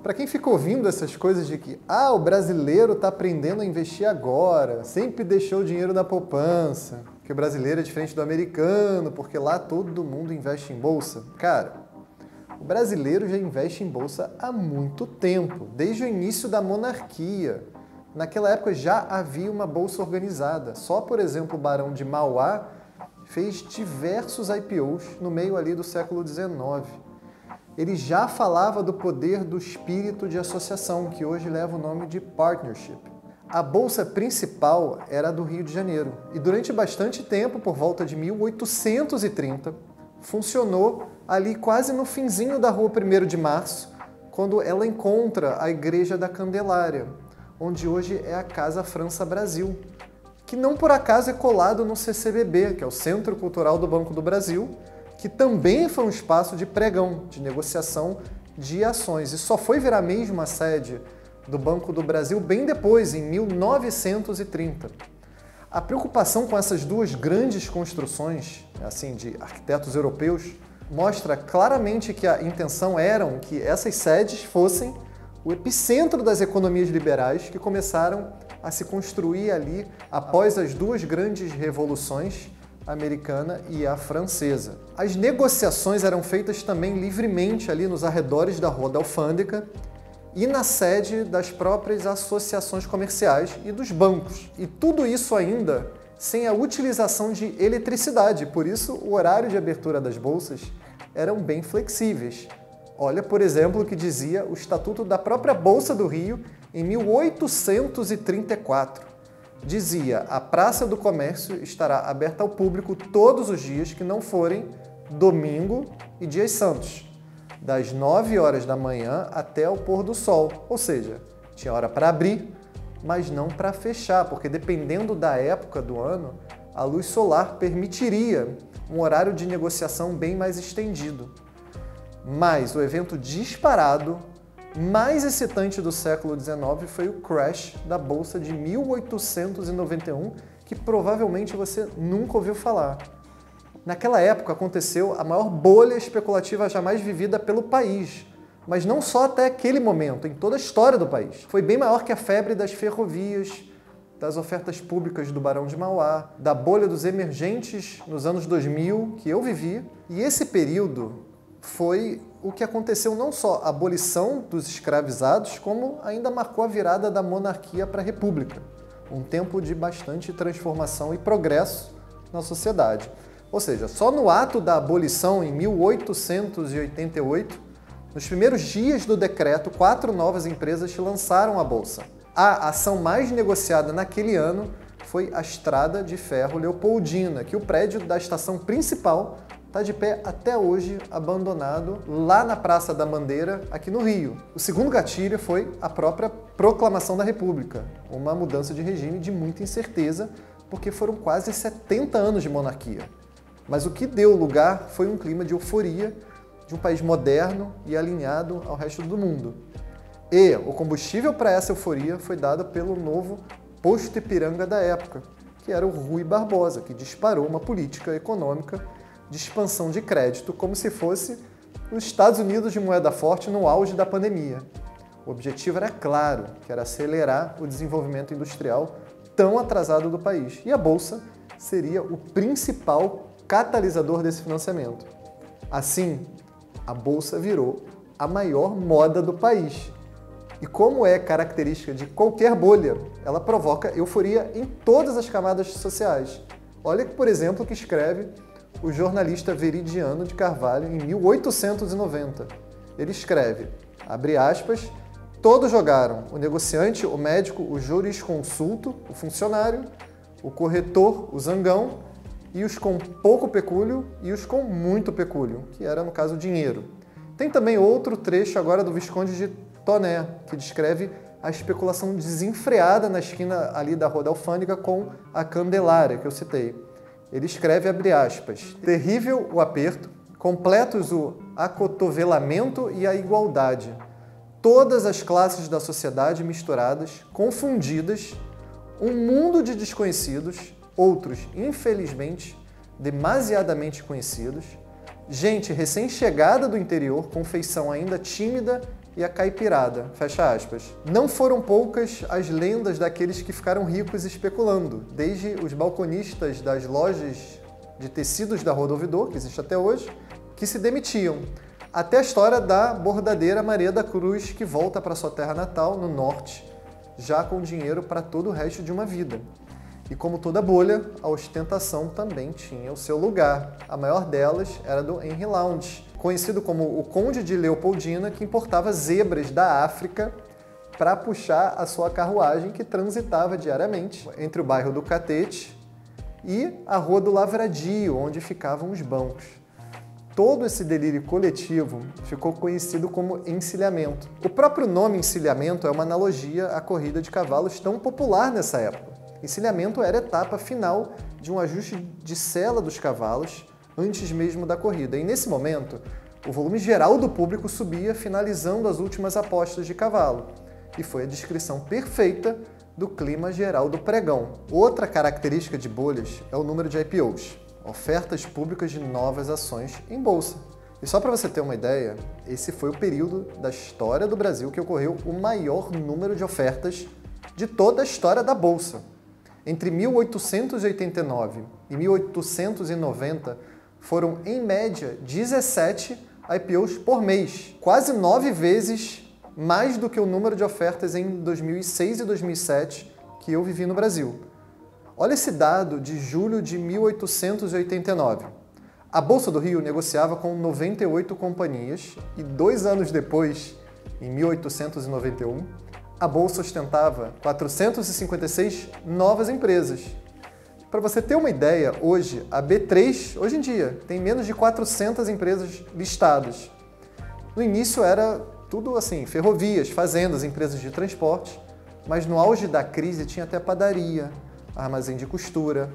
Para quem fica ouvindo essas coisas de que o brasileiro está aprendendo a investir agora, sempre deixou o dinheiro na poupança, que o brasileiro é diferente do americano, porque lá todo mundo investe em bolsa. Cara, o brasileiro já investe em bolsa há muito tempo, desde o início da monarquia. Naquela época já havia uma bolsa organizada. Só, por exemplo, o Barão de Mauá fez diversos IPOs no meio ali do século XIX. Ele já falava do poder do espírito de associação, que hoje leva o nome de partnership. A bolsa principal era a do Rio de Janeiro, e durante bastante tempo, por volta de 1830, funcionou ali quase no finzinho da rua 1º de Março, quando ela encontra a Igreja da Candelária, onde hoje é a Casa França Brasil, que não por acaso é colado no CCBB, que é o Centro Cultural do Banco do Brasil, que também foi um espaço de pregão, de negociação de ações, e só foi virar mesmo a sede do Banco do Brasil bem depois, em 1930. A preocupação com essas duas grandes construções, assim, de arquitetos europeus, mostra claramente que a intenção era que essas sedes fossem o epicentro das economias liberais que começaram a se construir ali após as duas grandes revoluções, a americana e a francesa. As negociações eram feitas também livremente ali nos arredores da Rua da Alfândega e na sede das próprias associações comerciais e dos bancos. E tudo isso ainda sem a utilização de eletricidade, por isso o horário de abertura das bolsas eram bem flexíveis. Olha, por exemplo, o que dizia o Estatuto da própria Bolsa do Rio em 1834. Dizia: a Praça do Comércio estará aberta ao público todos os dias que não forem domingo e dias santos, das 9 horas da manhã até o pôr do sol. Ou seja, tinha hora para abrir, mas não para fechar, porque dependendo da época do ano, a luz solar permitiria um horário de negociação bem mais estendido. Mas o evento disparado mais excitante do século XIX foi o crash da Bolsa de 1891, que provavelmente você nunca ouviu falar. Naquela época aconteceu a maior bolha especulativa jamais vivida pelo país, mas não só até aquele momento, em toda a história do país. Foi bem maior que a febre das ferrovias, das ofertas públicas do Barão de Mauá, da bolha dos emergentes nos anos 2000, que eu vivi, e esse período foi o que aconteceu não só a abolição dos escravizados, como ainda marcou a virada da monarquia para a república. Um tempo de bastante transformação e progresso na sociedade. Ou seja, só no ato da abolição, em 1888, nos primeiros dias do decreto, 4 novas empresas lançaram a Bolsa. A ação mais negociada naquele ano foi a Estrada de Ferro Leopoldina, que o prédio da estação principal está de pé até hoje, abandonado, lá na Praça da Bandeira, aqui no Rio. O segundo gatilho foi a própria proclamação da República, uma mudança de regime de muita incerteza, porque foram quase 70 anos de monarquia. Mas o que deu lugar foi um clima de euforia de um país moderno e alinhado ao resto do mundo. E o combustível para essa euforia foi dado pelo novo posto Ipiranga da época, que era o Rui Barbosa, que disparou uma política econômica de expansão de crédito, como se fosse os Estados Unidos de moeda forte no auge da pandemia. O objetivo era claro, que era acelerar o desenvolvimento industrial tão atrasado do país. E a Bolsa seria o principal catalisador desse financiamento. Assim, a Bolsa virou a maior moda do país. E como é característica de qualquer bolha, ela provoca euforia em todas as camadas sociais. Olha, por exemplo, o que escreve o jornalista Veridiano de Carvalho em 1890. Ele escreve, abre aspas, todos jogaram, o negociante, o médico, o jurisconsulto, o funcionário, o corretor, o zangão, e os com pouco pecúlio e os com muito pecúlio, que era, no caso, o dinheiro. Tem também outro trecho agora do Visconde de Toné, que descreve a especulação desenfreada na esquina ali da Rua da Alfândega com a Candelária, que eu citei. Ele escreve, abre aspas, terrível o aperto, completos o acotovelamento e a igualdade. Todas as classes da sociedade misturadas, confundidas, um mundo de desconhecidos, outros, infelizmente, demasiadamente conhecidos, gente recém-chegada do interior, com feição ainda tímida e a caipirada, fecha aspas. Não foram poucas as lendas daqueles que ficaram ricos especulando, desde os balconistas das lojas de tecidos da Rua do Ouvidor, que existe até hoje, que se demitiam, até a história da bordadeira Maria da Cruz, que volta para sua terra natal, no norte, já com dinheiro para todo o resto de uma vida. E como toda bolha, a ostentação também tinha o seu lugar. A maior delas era do Henry Lounge, conhecido como o Conde de Leopoldina, que importava zebras da África para puxar a sua carruagem que transitava diariamente entre o bairro do Catete e a Rua do Lavradio, onde ficavam os bancos. Todo esse delírio coletivo ficou conhecido como encilhamento. O próprio nome encilhamento é uma analogia à corrida de cavalos tão popular nessa época. Encilhamento era a etapa final de um ajuste de sela dos cavalos antes mesmo da corrida. E nesse momento, o volume geral do público subia, finalizando as últimas apostas de cavalo. E foi a descrição perfeita do clima geral do pregão. Outra característica de bolhas é o número de IPOs, ofertas públicas de novas ações em bolsa. E só para você ter uma ideia, esse foi o período da história do Brasil que ocorreu o maior número de ofertas de toda a história da bolsa. Entre 1889 e 1890, foram, em média, 17 IPOs por mês, quase 9 vezes mais do que o número de ofertas em 2006 e 2007 que eu vivi no Brasil. Olha esse dado de julho de 1889. A Bolsa do Rio negociava com 98 companhias e 2 anos depois, em 1891, a Bolsa ostentava 456 novas empresas. Para você ter uma ideia, hoje, a B3, hoje em dia, tem menos de 400 empresas listadas. No início era tudo assim, ferrovias, fazendas, empresas de transporte, mas no auge da crise tinha até padaria, armazém de costura,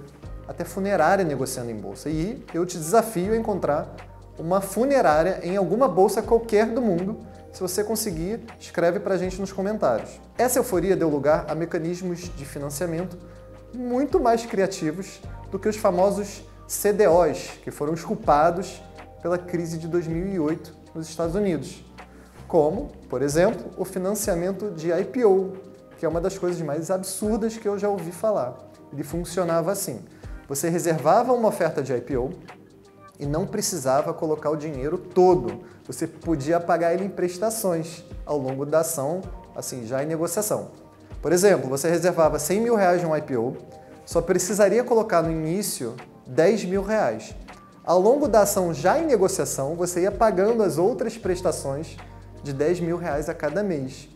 até funerária negociando em bolsa. E eu te desafio a encontrar uma funerária em alguma bolsa qualquer do mundo. Se você conseguir, escreve para a gente nos comentários. Essa euforia deu lugar a mecanismos de financiamento muito mais criativos do que os famosos CDOs, que foram os culpados pela crise de 2008 nos Estados Unidos. Como, por exemplo, o financiamento de IPO, que é uma das coisas mais absurdas que eu já ouvi falar. Ele funcionava assim: você reservava uma oferta de IPO e não precisava colocar o dinheiro todo. Você podia pagar ele em prestações ao longo da ação, assim, já em negociação. Por exemplo, você reservava 100 mil reais de um IPO, só precisaria colocar no início 10 mil reais. Ao longo da ação já em negociação, você ia pagando as outras prestações de 10 mil reais a cada mês.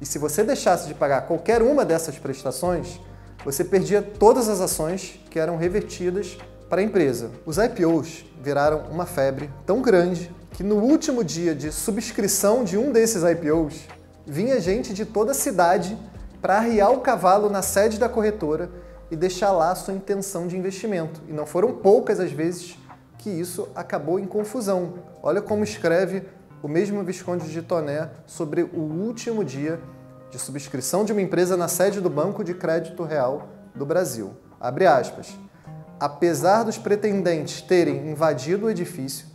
E se você deixasse de pagar qualquer uma dessas prestações, você perdia todas as ações que eram revertidas para a empresa. Os IPOs viraram uma febre tão grande que no último dia de subscrição de um desses IPOs, vinha gente de toda a cidade para arriar o cavalo na sede da corretora e deixar lá a sua intenção de investimento. E não foram poucas as vezes que isso acabou em confusão. Olha como escreve o mesmo Visconde de Toné sobre o último dia de subscrição de uma empresa na sede do Banco de Crédito Real do Brasil. Abre aspas. Apesar dos pretendentes terem invadido o edifício,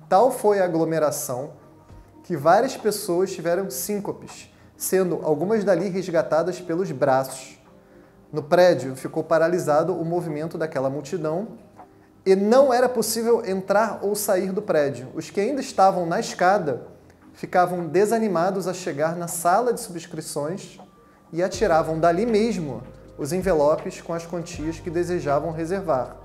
tal foi a aglomeração que várias pessoas tiveram síncopes, sendo algumas dali resgatadas pelos braços. No prédio ficou paralisado o movimento daquela multidão e não era possível entrar ou sair do prédio. Os que ainda estavam na escada ficavam desanimados a chegar na sala de subscrições e atiravam dali mesmo os envelopes com as quantias que desejavam reservar.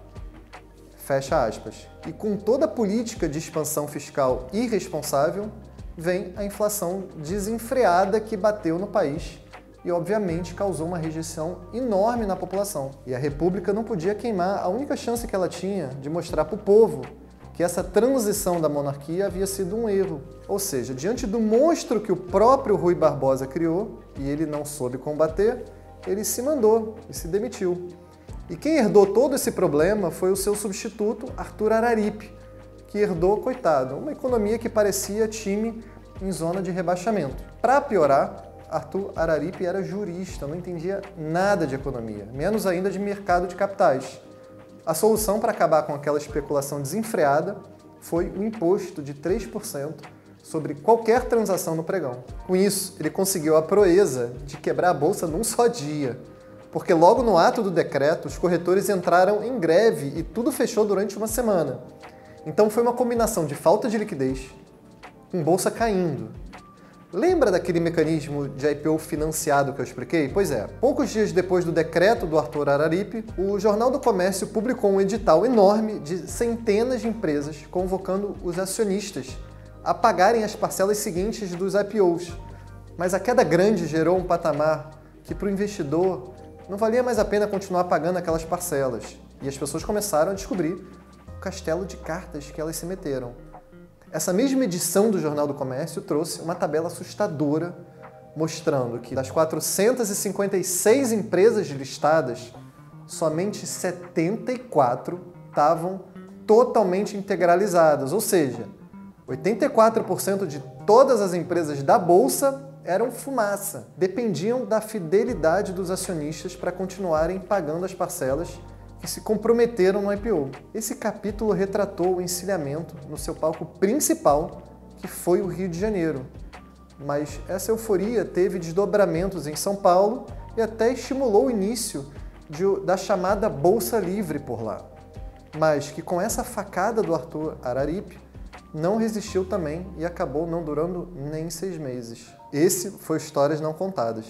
Fecha aspas. E com toda a política de expansão fiscal irresponsável, vem a inflação desenfreada que bateu no país e, obviamente, causou uma rejeição enorme na população. E a República não podia queimar a única chance que ela tinha de mostrar para o povo que essa transição da monarquia havia sido um erro. Ou seja, diante do monstro que o próprio Rui Barbosa criou, e ele não soube combater, ele se mandou e se demitiu. E quem herdou todo esse problema foi o seu substituto, Arthur Araripe, que herdou, coitado, uma economia que parecia time em zona de rebaixamento. Para piorar, Arthur Araripe era jurista, não entendia nada de economia, menos ainda de mercado de capitais. A solução para acabar com aquela especulação desenfreada foi o imposto de 3% sobre qualquer transação no pregão. Com isso, ele conseguiu a proeza de quebrar a bolsa num só dia, porque logo no ato do decreto, os corretores entraram em greve e tudo fechou durante uma semana. Então foi uma combinação de falta de liquidez com bolsa caindo. Lembra daquele mecanismo de IPO financiado que eu expliquei? Pois é, poucos dias depois do decreto do Arthur Araripe, o Jornal do Comércio publicou um edital enorme de centenas de empresas convocando os acionistas a pagarem as parcelas seguintes dos IPOs. Mas a queda grande gerou um patamar que para o investidor não valia mais a pena continuar pagando aquelas parcelas. E as pessoas começaram a descobrir o castelo de cartas que elas se meteram. Essa mesma edição do Jornal do Comércio trouxe uma tabela assustadora mostrando que das 456 empresas listadas, somente 74 estavam totalmente integralizadas, ou seja, 84% de todas as empresas da Bolsa eram fumaça, dependiam da fidelidade dos acionistas para continuarem pagando as parcelas que se comprometeram no IPO. Esse capítulo retratou o encilhamento no seu palco principal, que foi o Rio de Janeiro. Mas essa euforia teve desdobramentos em São Paulo e até estimulou o início da chamada Bolsa Livre por lá. Mas que com essa facada do Arthur Araripe, não resistiu também e acabou não durando nem 6 meses. Esse foi Histórias Não Contadas.